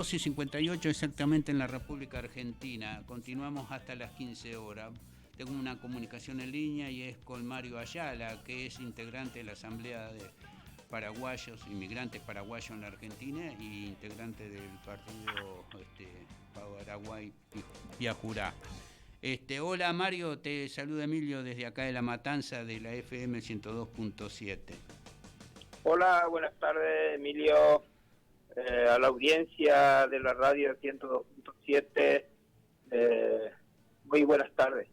2:58 exactamente en la República Argentina. Continuamos hasta las 15 horas. Tengo una comunicación en línea y es con Mario Ayala, que es integrante de la Asamblea de Paraguayos, Inmigrantes Paraguayos en la Argentina y integrante del partido Paraguay Viajurá. Hola Mario, te saluda Emilio desde acá de La Matanza de la FM 102.7. Hola, buenas tardes, Emilio, a la audiencia de la radio 102.7. Muy buenas tardes.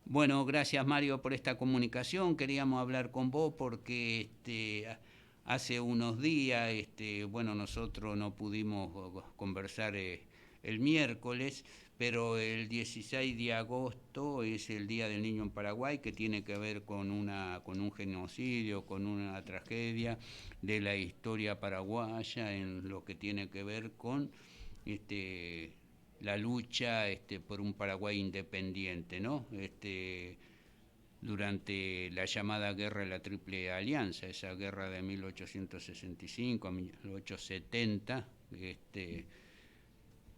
Bueno, gracias Mario por esta comunicación. Queríamos hablar con vos porque hace unos días, nosotros no pudimos conversar el miércoles, pero el 16 de agosto es el Día del Niño en Paraguay, que tiene que ver con un genocidio, con una tragedia de la historia paraguaya en lo que tiene que ver con la lucha por un Paraguay independiente, ¿no? Durante la llamada guerra de la Triple Alianza, esa guerra de 1865 a 1870,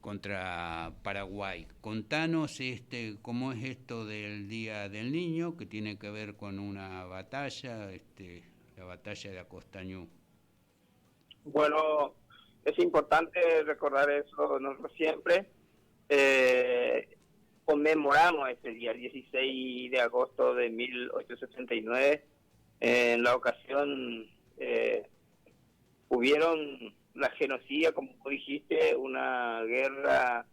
contra Paraguay. Contanos cómo es esto del Día del Niño, que tiene que ver con una batalla, la batalla de Acostañú. Bueno, es importante recordar eso nosotros siempre. Conmemoramos ese día, el 16 de agosto de 1869. En la ocasión hubieron la genocidia, como tú dijiste, una guerra,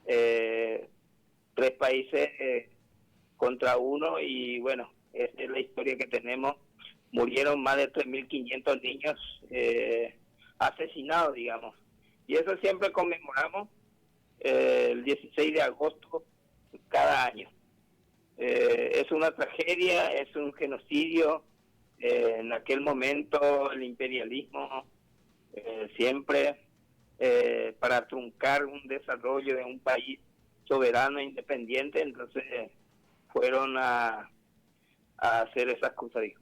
tres países contra uno, y bueno, esa es la historia que tenemos. Murieron más de 3.500 niños asesinados, digamos. Y eso siempre conmemoramos el 16 de agosto cada año. Es una tragedia, es un genocidio. En aquel momento el imperialismo siempre para truncar un desarrollo de un país soberano e independiente, entonces fueron a hacer esas cosas, dijo.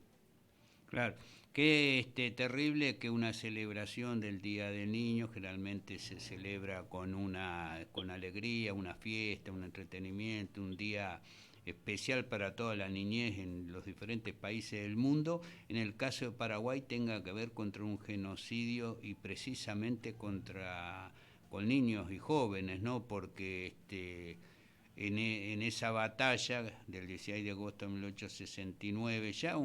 Claro, qué terrible que una celebración del Día del Niño generalmente se celebra con alegría, una fiesta, un entretenimiento, un día especial para toda la niñez en los diferentes países del mundo. En el caso de Paraguay tenga que ver contra un genocidio y precisamente con niños y jóvenes, ¿no? Porque en esa batalla del 16 de agosto de 1869, ya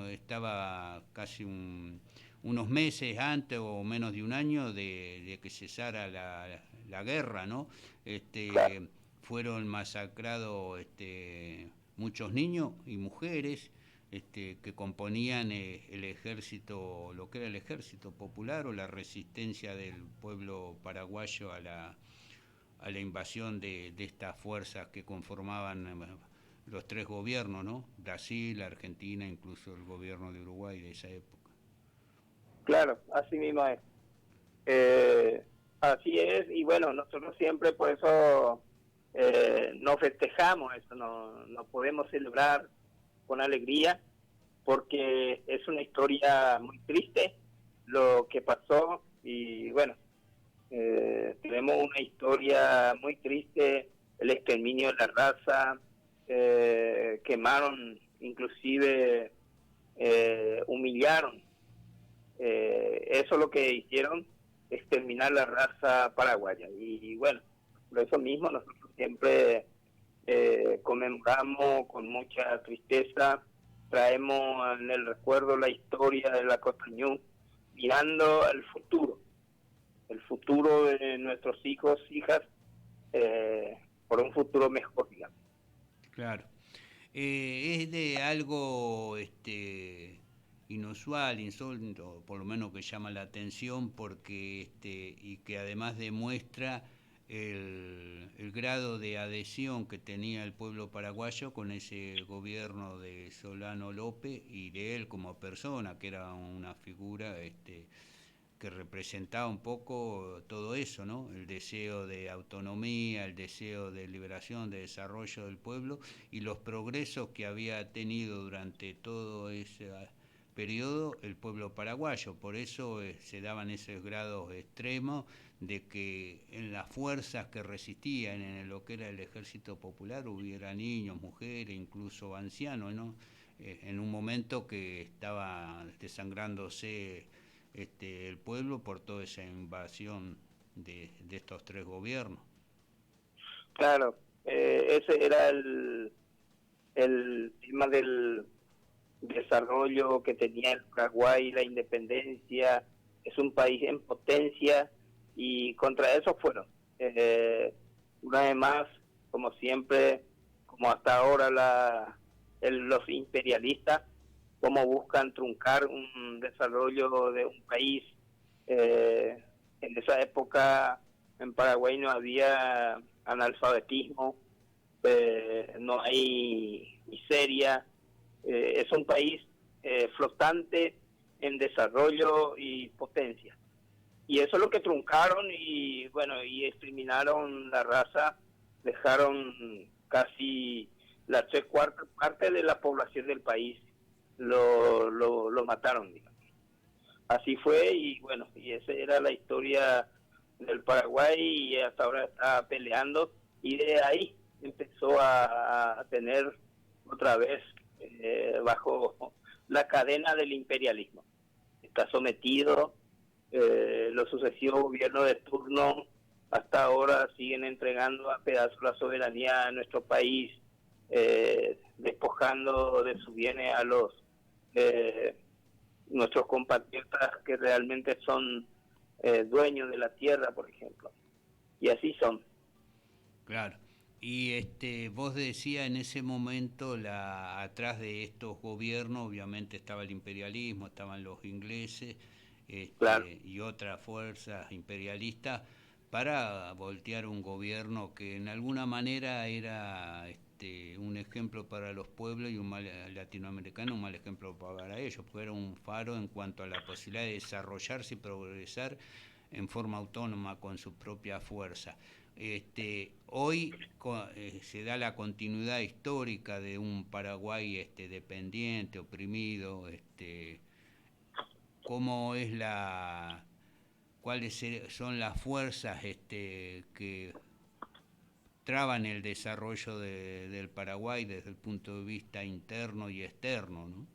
estaba casi unos meses antes o menos de un año de que cesara la guerra, ¿no? Claro. Fueron masacrados muchos niños y mujeres que componían el ejército, lo que era el ejército popular o la resistencia del pueblo paraguayo a la invasión de estas fuerzas que conformaban los tres gobiernos, ¿no? Brasil, Argentina, incluso el gobierno de Uruguay de esa época. Claro, así mismo es. Eh, Así es, y bueno, nosotros siempre por eso no festejamos eso, no podemos celebrar con alegría, porque es una historia muy triste lo que pasó. Y bueno, tenemos una historia muy triste, el exterminio de la raza, quemaron, inclusive humillaron. Eso es lo que hicieron, exterminar la raza paraguaya. Y bueno, por eso mismo nosotros siempre conmemoramos con mucha tristeza, traemos en el recuerdo la historia de la Costañú, mirando el futuro de nuestros hijos, hijas, por un futuro mejor, digamos. Claro. Es de algo inusual, insólito, por lo menos que llama la atención, porque y que además demuestra el grado de adhesión que tenía el pueblo paraguayo con ese gobierno de Solano López y de él como persona, que era una figura que representaba un poco todo eso, ¿no? El deseo de autonomía, el deseo de liberación, de desarrollo del pueblo y los progresos que había tenido durante periodo el pueblo paraguayo. Por eso se daban esos grados extremos de que en las fuerzas que resistían en lo que era el ejército popular hubiera niños, mujeres, incluso ancianos, ¿no? En un momento que estaba desangrándose el pueblo por toda esa invasión de estos tres gobiernos. Claro, ese era el tema del desarrollo que tenía el Paraguay, la independencia, es un país en potencia y contra eso fueron. Una vez más, como siempre, como hasta ahora los imperialistas, cómo buscan truncar un desarrollo de un país. En esa época en Paraguay no había analfabetismo, no hay miseria, es un país flotante en desarrollo y potencia. Y eso es lo que truncaron y bueno, y exterminaron la raza, dejaron casi la 3/4 parte de la población del país, lo mataron, digamos. Así fue y bueno, y esa era la historia del Paraguay y hasta ahora está peleando y de ahí empezó a tener otra vez bajo la cadena del imperialismo. Está sometido, los sucesivos gobiernos de turno hasta ahora siguen entregando a pedazos la soberanía a nuestro país, despojando de sus bienes a los nuestros compatriotas que realmente son dueños de la tierra, por ejemplo. Y así son. Claro. Y vos decías en ese momento, atrás de estos gobiernos, obviamente estaba el imperialismo, estaban los ingleses Claro. y otras fuerzas imperialistas para voltear un gobierno que en alguna manera era un ejemplo para los pueblos y un mal latinoamericano, un mal ejemplo para ellos, porque era un faro en cuanto a la posibilidad de desarrollarse y progresar en forma autónoma con su propia fuerza. Hoy se da la continuidad histórica de un Paraguay dependiente, oprimido, cómo es cuáles son las fuerzas que traban el desarrollo del Paraguay desde el punto de vista interno y externo, ¿no?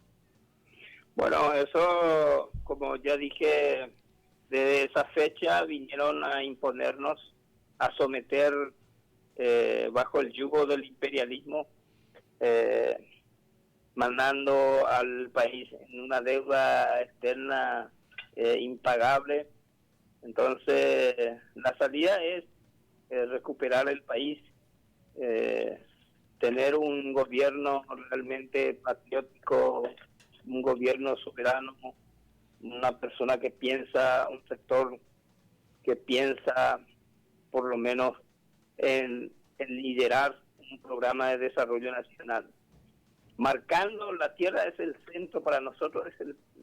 Bueno, eso, como ya dije, desde esa fecha vinieron a imponernos, a someter bajo el yugo del imperialismo, eh, mandando al país en una deuda externa impagable. Entonces, la salida es recuperar el país, eh, tener un gobierno realmente patriótico, un gobierno soberano, una persona que piensa, un sector que piensa por lo menos en liderar un programa de desarrollo nacional. Marcando la tierra es el centro para nosotros,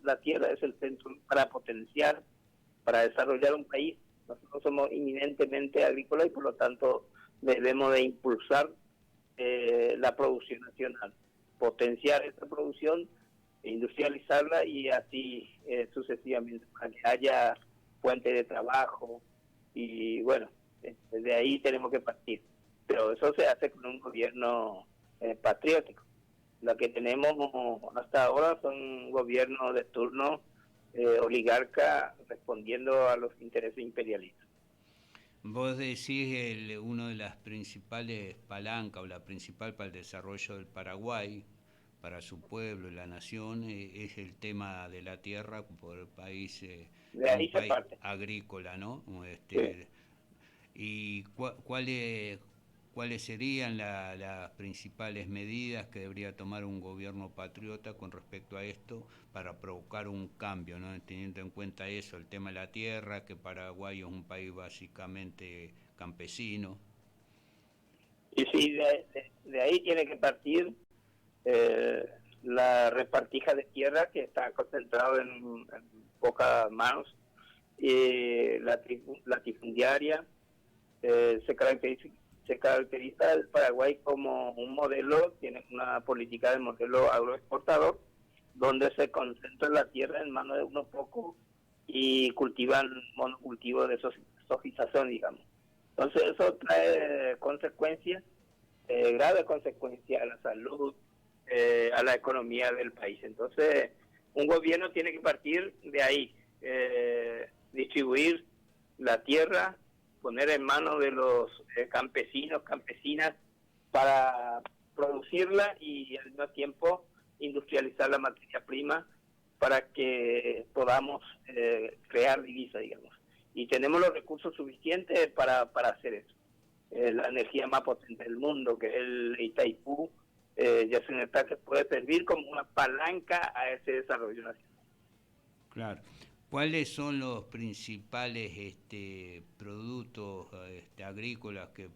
la tierra es el centro para potenciar, para desarrollar un país. Nosotros somos eminentemente agrícolas y por lo tanto debemos de impulsar la producción nacional, potenciar esta producción, industrializarla y así sucesivamente, para que haya fuente de trabajo y bueno, de ahí tenemos que partir. Pero eso se hace con un gobierno patriótico. Lo que tenemos hasta ahora son gobiernos de turno oligarca respondiendo a los intereses imperialistas. Vos decís uno de las principales palancas o la principal para el desarrollo del Paraguay, para su pueblo y la nación, es el tema de la tierra por el país, De un ahí se país parte. agrícola, ¿no? Sí. ¿Y cuáles serían las principales medidas que debería tomar un gobierno patriota con respecto a esto para provocar un cambio, ¿no? Teniendo en cuenta eso, el tema de la tierra, que Paraguay es un país básicamente campesino? Y sí, de ahí tiene que partir eh, la repartija de tierra que está concentrado en pocas manos, y la latifundiaria. Se caracteriza el Paraguay como un modelo, tiene una política de modelo agroexportador, donde se concentra la tierra en manos de unos pocos y cultivan monocultivos de sojización, digamos. Entonces eso trae consecuencias, graves consecuencias a la salud, a la economía del país. Entonces un gobierno tiene que partir de ahí, distribuir la tierra, poner en manos de los campesinos, campesinas, para producirla y al mismo tiempo industrializar la materia prima para que podamos crear divisas, digamos. Y tenemos los recursos suficientes para hacer eso. La energía más potente del mundo, que es el Itaipú, Yacinetá, que puede servir como una palanca a ese desarrollo nacional. Claro. ¿Cuáles son los principales productos agrícolas que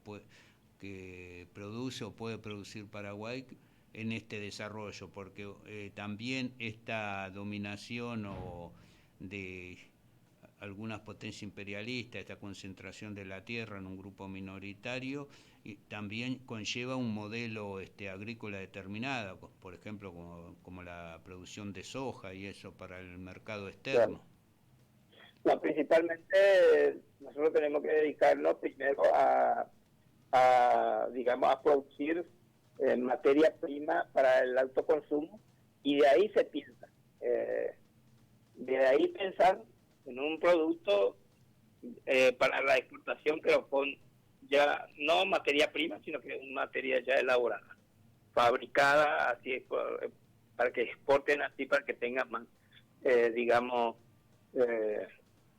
produce o puede producir Paraguay en este desarrollo? Porque también esta dominación de algunas potencias imperialistas, esta concentración de la tierra en un grupo minoritario, y también conlleva un modelo agrícola determinado, por ejemplo, como la producción de soja y eso para el mercado externo. Claro. No, principalmente nosotros tenemos que dedicarnos primero digamos, a producir materia prima para el autoconsumo, y de ahí se piensa. De ahí pensar en un producto para la exportación, pero con ya no materia prima, sino que una materia ya elaborada, fabricada así, para que exporten así, para que tengan más, digamos,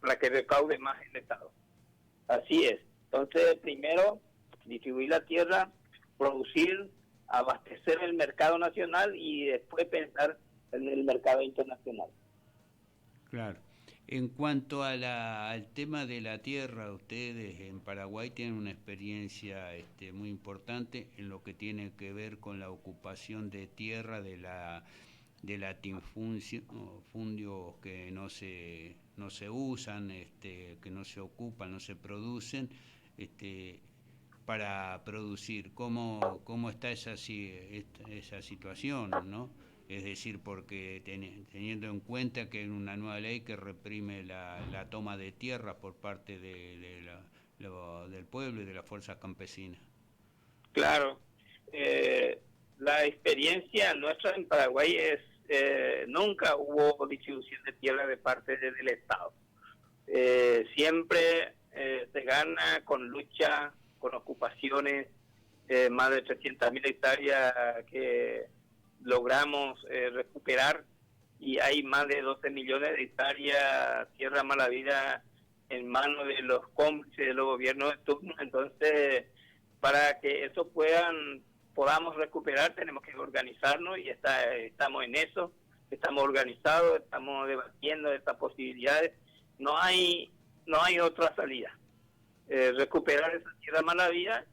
para que recaude más el Estado. Así es. Entonces, primero, distribuir la tierra, producir, abastecer el mercado nacional y después pensar en el mercado internacional. Claro. En cuanto al tema de la tierra, ustedes en Paraguay tienen una experiencia muy importante en lo que tiene que ver con la ocupación de tierra de latifundios que no se usan, que no se ocupan, no se producen, para producir. ¿Cómo está esa situación, ¿no? Es decir, porque teniendo en cuenta que hay una nueva ley que reprime la toma de tierra por parte del pueblo y de las fuerzas campesinas. Claro. La experiencia nuestra en Paraguay es nunca hubo distribución de tierra de parte del Estado. Siempre se gana con lucha, con ocupaciones, más de 300.000 hectáreas que logramos recuperar, y hay más de 12 millones de hectáreas tierra mala vida en manos de los cómplices de los gobiernos de turno. Entonces, para que eso podamos recuperar, tenemos que organizarnos, y estamos en eso, estamos organizados, estamos debatiendo estas posibilidades. No hay otra salida. Recuperar esa tierra mala vida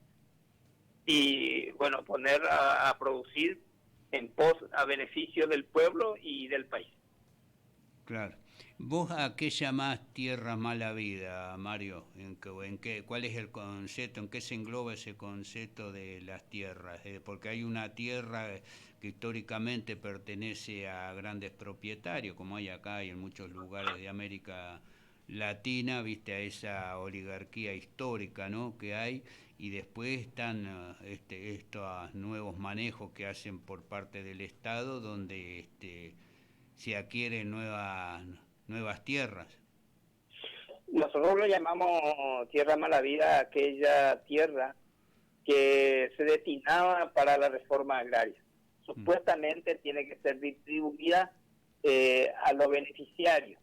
y, bueno, poner a producir en pos a beneficio del pueblo y del país. Claro. ¿Vos a qué llamás tierra mala vida, Mario? ¿Cuál es el concepto? ¿En qué se engloba ese concepto de las tierras? Porque hay una tierra que históricamente pertenece a grandes propietarios, como hay acá y en muchos lugares de América Latina, viste, a esa oligarquía histórica, ¿no?, que hay, y después están estos nuevos manejos que hacen por parte del Estado, donde se adquieren nuevas tierras. Nosotros lo llamamos tierra mala vida aquella tierra que se destinaba para la reforma agraria. Supuestamente tiene que ser distribuida a los beneficiarios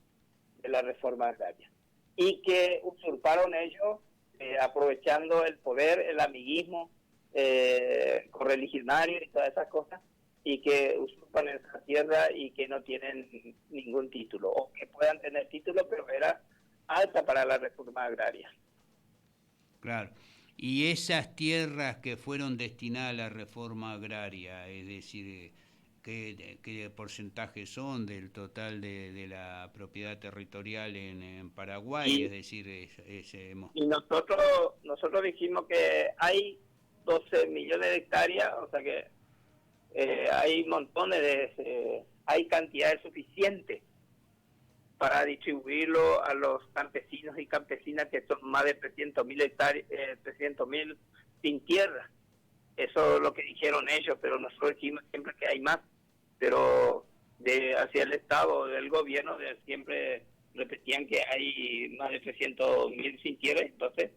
de la reforma agraria, y que usurparon ellos, aprovechando el poder, el amiguismo correligionario y todas esas cosas, y que usurpan esa tierra y que no tienen ningún título, o que puedan tener título, pero era alta para la reforma agraria. Claro. Y esas tierras que fueron destinadas a la reforma agraria, es decir, ¿qué porcentaje son del total de la propiedad territorial en Paraguay? Y, es decir, y nosotros dijimos que hay 12 millones de hectáreas, o sea que hay montones hay cantidades suficientes para distribuirlo a los campesinos y campesinas, que son más de 300.000 hectáreas, 300.000 sin tierra. Eso es lo que dijeron ellos, pero nosotros decimos siempre que hay más, pero hacia el Estado, del gobierno, siempre repetían que hay más de 300.000 sin tierra. Entonces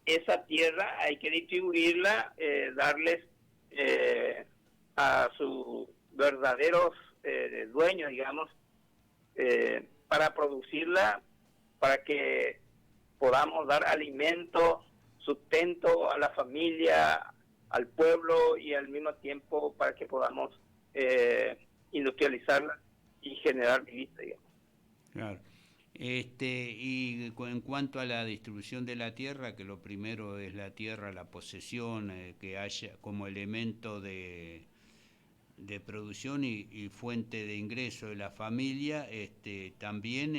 esa tierra hay que distribuirla, darles a sus verdaderos dueños, digamos, para producirla, para que podamos dar alimento, sustento a la familia, al pueblo, y al mismo tiempo para que podamos industrializarla y generar divisas, digamos. Claro. Y en cuanto a la distribución de la tierra, que lo primero es la tierra, la posesión, que haya como elemento de producción y fuente de ingreso de la familia, también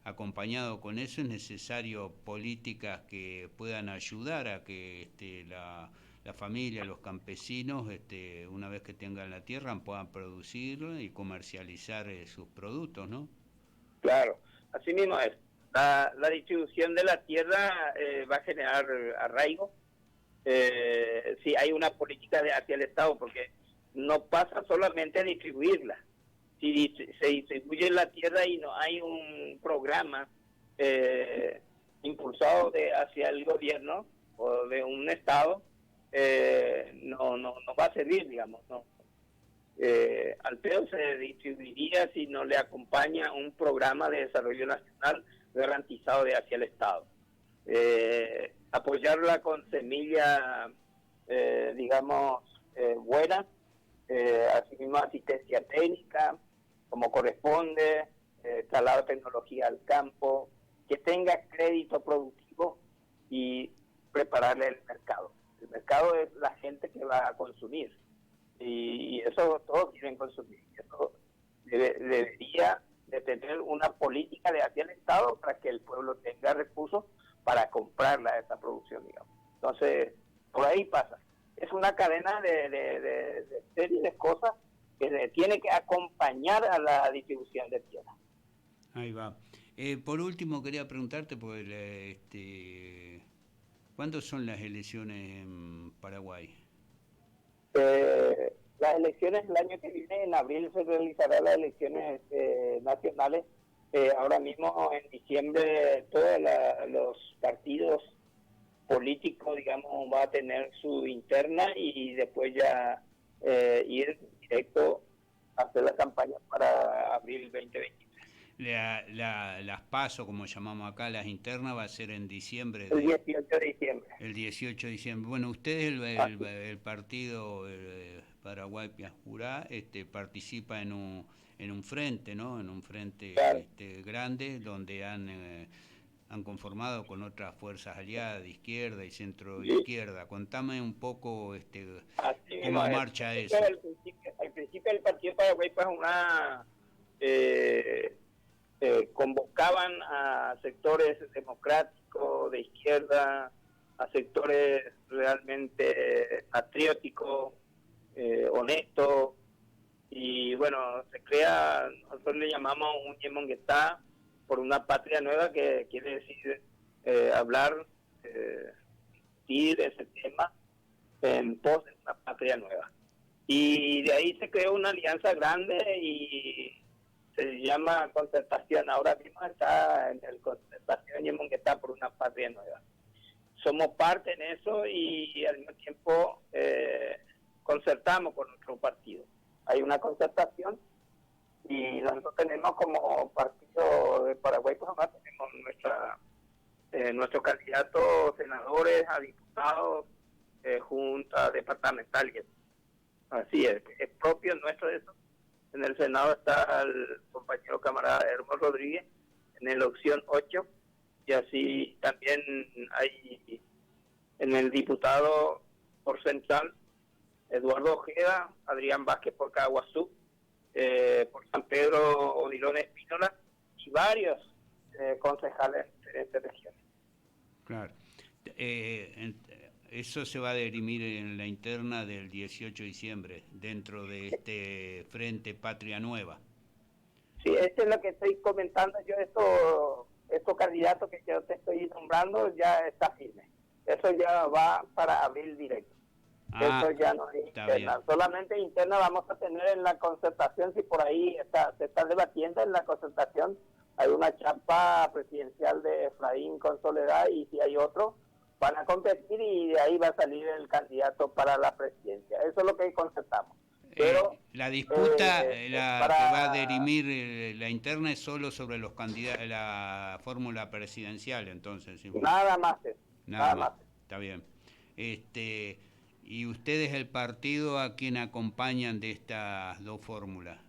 acompañado con eso es necesario políticas que puedan ayudar a que la familia, los campesinos, una vez que tengan la tierra, puedan producir y comercializar sus productos, ¿no? Claro, así mismo es. La distribución de la tierra va a generar arraigo. Si hay una política hacia el Estado, porque no pasa solamente a distribuirla. Si se distribuye la tierra y no hay un programa impulsado hacia el gobierno o de un Estado, no va a servir, digamos, no. Al peor se distribuiría si no le acompaña un programa de desarrollo nacional garantizado hacia el Estado. Apoyarla con semilla, digamos, buena, asimismo asistencia técnica, como corresponde, traslado de tecnología al campo, que tenga crédito productivo y prepararle el mercado. El mercado es la gente que va a consumir. Y eso todos quieren consumir. Eso debería de tener una política hacia el Estado para que el pueblo tenga recursos para comprarla, esa producción, digamos. Entonces, por ahí pasa. Es una cadena de serie de cosas que tiene que acompañar a la distribución de tierra. Ahí va. Por último, quería preguntarte, pues, ¿cuándo son las elecciones en Paraguay? Las elecciones el año que viene, en abril, se realizarán las elecciones nacionales. Ahora mismo, en diciembre, todos los partidos políticos, digamos, va a tener su interna y después ya ir directo a hacer la campaña para abril 2023. Las PASO, como llamamos acá, las internas, va a ser en diciembre. El 18 de diciembre. El 18 de diciembre. Bueno, ustedes, el partido Paraguay Piaspurá, participa en un frente, ¿no? En un frente, claro, grande, donde han conformado con otras fuerzas aliadas de izquierda y centro izquierda. Contame un poco cómo marcha eso. Al principio el partido Paraguay fue una... convocaban a sectores democráticos, de izquierda, a sectores realmente patrióticos, honestos, y bueno, se crea, nosotros le llamamos un Yemonguetá por una patria nueva, que quiere decir hablar, discutir ese tema en pos de una patria nueva. Y de ahí se creó una alianza grande y se llama Concertación. Ahora mismo está en el Concertación Yemonguetá por una patria nueva. Somos parte en eso y al mismo tiempo concertamos con nuestro partido. Hay una concertación y nosotros tenemos como partido de Paraguay, pues además tenemos nuestro candidato senadores a diputados, junta departamental. Así es propio nuestro de eso. En el Senado está el compañero camarada Hermos Rodríguez, en el opción 8, y así también hay en el diputado por Central, Eduardo Ojeda, Adrián Vázquez por Caguazú, por San Pedro Odilon Espínola, y varios concejales de diferentes regiones. Claro. eso se va a dirimir en la interna del 18 de diciembre, dentro de este Frente Patria Nueva. Sí, esto es lo que estoy comentando yo, estos candidatos que yo te estoy nombrando ya está firme. Eso ya va para abril directo. Eso ya no es interna. Solamente interna vamos a tener en la concertación, si por ahí se está debatiendo en la concertación, hay una chapa presidencial de Efraín con Soledad y si hay otro, van a competir y de ahí va a salir el candidato para la presidencia. Eso es lo que concertamos. Pero la disputa que va a dirimir la interna es solo sobre los candidatos, la fórmula presidencial, entonces. Nada más eso. Nada más. Está bien. ¿Y ustedes, el partido, a quién acompañan de estas dos fórmulas?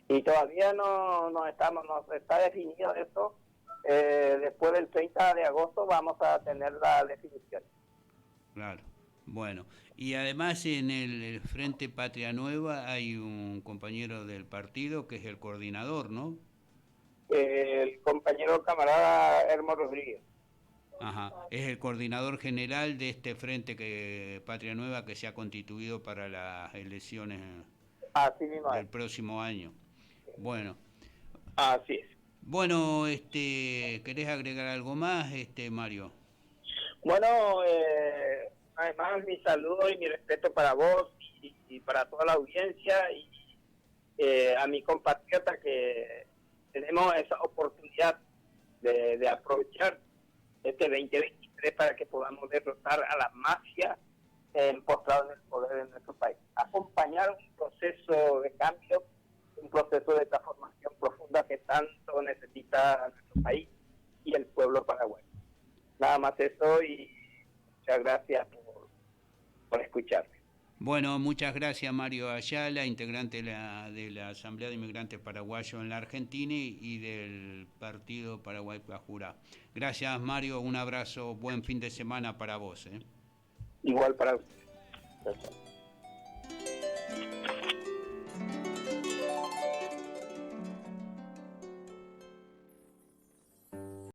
Y todavía no está definido eso. Después del 30 de agosto vamos a tener la definición. Claro. Bueno, y además en el Frente Patria Nueva hay un compañero del partido que es el coordinador, ¿no? El compañero camarada Hermo Rodríguez. Ajá, es el coordinador general de este Frente Patria Nueva que se ha constituido para las elecciones del próximo año. Bueno. Así es. Bueno, ¿querés agregar algo más, Mario? Bueno, además mi saludo y mi respeto para vos y para toda la audiencia y a mi compatriota que tenemos esa oportunidad de aprovechar este 2023 para que podamos derrotar a la mafia postrada en el poder de nuestro país. Acompañar un proceso de cambio, un proceso de transformación profunda que tanto necesita nuestro país y el pueblo paraguayo. Nada más eso y muchas gracias por escucharme. Bueno, muchas gracias Mario Ayala, integrante de la Asamblea de Inmigrantes Paraguayos en la Argentina y del Partido Paraguay Pajura. Gracias Mario, un abrazo, buen fin de semana para vos. Igual para usted.